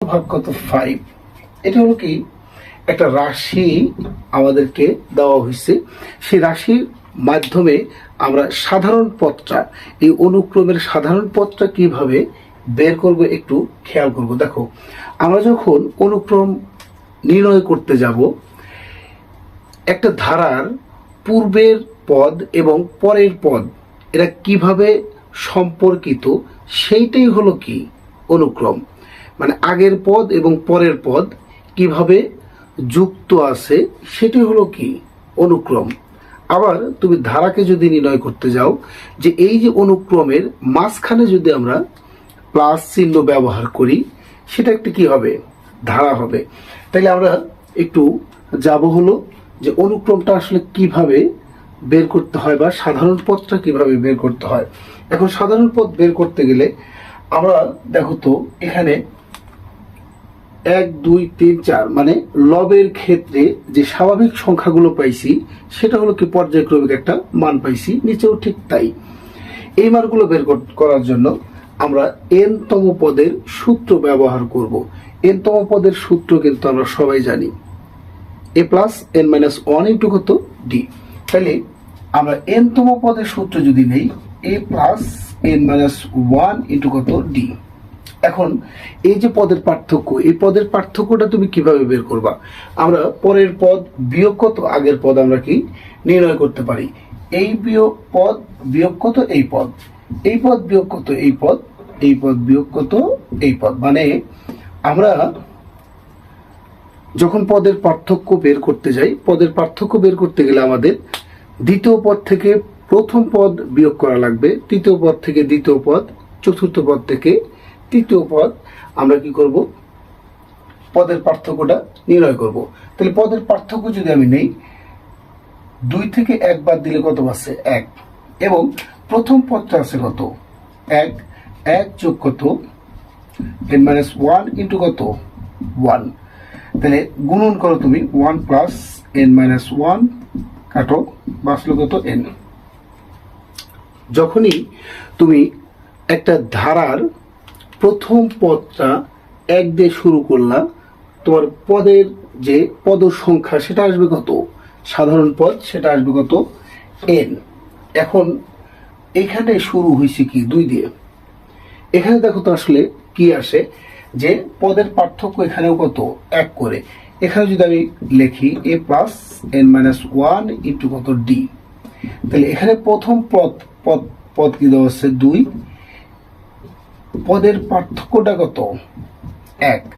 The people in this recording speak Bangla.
ভাগ কত 5। এটা হলো কি একটা রাশি আমাদেরকে দেওয়া হয়েছে, সেই রাশির মাধ্যমে আমরা সাধারণ পদটা, এই অনুক্রমের সাধারণ পদটা কিভাবে বের করব একটু খেয়াল করব। দেখো, আমরা যখন অনুক্রম নির্ণয় করতে যাব, একটা ধারার পূর্বের পদ এবং পরের পদ এরা কিভাবে সম্পর্কিত, সেইটাই হলো কি অনুক্রম। মানে আগের পদ এবং পরের পদ কিভাবে যুক্ত আছে সেটাই হলো কি অনুক্রম। আবার তুমি ধারাকে যদি নির্ণয় করতে যাও, যে এই যে অনুক্রমের মাঝখানে যদি আমরা প্লাস চিহ্ন ব্যবহার করি, সেটা একটা কি হবে, ধারা হবে। তাইলে আমরা একটু যাব হলো যে অনুক্রমটা আসলে কিভাবে বের করতে হয় বা সাধারণ পদটা কিভাবে বের করতে হয়। এখন সাধারণ পদ বের করতে গেলে আমরা দেখো তো এখানে 1 2 3 4 মানে লবের ক্ষেত্রে যে স্বাভাবিক সংখ্যাগুলো পাইছি সেটা হলো কি পর্যায়ক্রমিক একটা মান পাইছি, নিচেও ঠিক তাই। এই মানগুলো বের করার জন্য আমরা n তম পদের সূত্র ব্যবহার করব। n তম পদের সূত্র কিন্তু আমরা সবাই জানি, a plus n minus 1 into কত d। তাহলে আমরা n তম পদের সূত্র যদি নেই, a plus n minus 1 into কত d। এখন এই যে পদের পার্থক্য, এই পদের পার্থক্যটা তুমি কিভাবে বের করবা? আমরা পরের পদ বিয়োগ কত আগের পদ আমরা কি নির্ণয় করতে পারি। এই বিয়োগ পদ বিয়োগ কত এই পদ, এই পদ বিয়োগ কত এই পদ, এই পদ বিয়োগ কত এই পদ। মানে আমরা যখন পদের পার্থক্য বের করতে যাই, পদের পার্থক্য বের করতে গেলে আমাদের দ্বিতীয় পদ থেকে প্রথম পদ বিয়োগ করা লাগবে, তৃতীয় পদ থেকে দ্বিতীয় পদ, চতুর্থ পদ থেকে তৃতীয় পদ। আমরা কি করব, পদের পার্থক্যটা নির্ণয় করব। তাহলে পদের পার্থক্য যদি আমি নেই, 2 থেকে 1 বাদ দিলে কত আছে 1, এবং প্রথম পদটা আছে কত 1, 1 যোগ কত n মাইনাস 1 ইন্টু কত 1। তাহলে গুণন করো তুমি, 1 প্লাস n মাইনাস 1 কাটো, বাঁচলো কত n। যখনই তুমি একটা ধারার প্রথম পদটা 1 দিয়ে শুরু করলা, তোমার পদের যে পদ সংখ্যা সেটা আসবে কত, সাধারণ পদ সেটা আসবে কত n। এখন এখানে শুরু হয়েছে কি 2 দিয়ে, এখানে দেখো তো আসলে কি আসে, যে পদের পার্থক্য এখানেও কত 1 করে। এখানে যদি আমি লিখি a plus n minus 1 into কত d, তাহলে এখানে প্রথম পদ কি দেওয়া আছে 2, পদের পার্থক্যটা কত 1।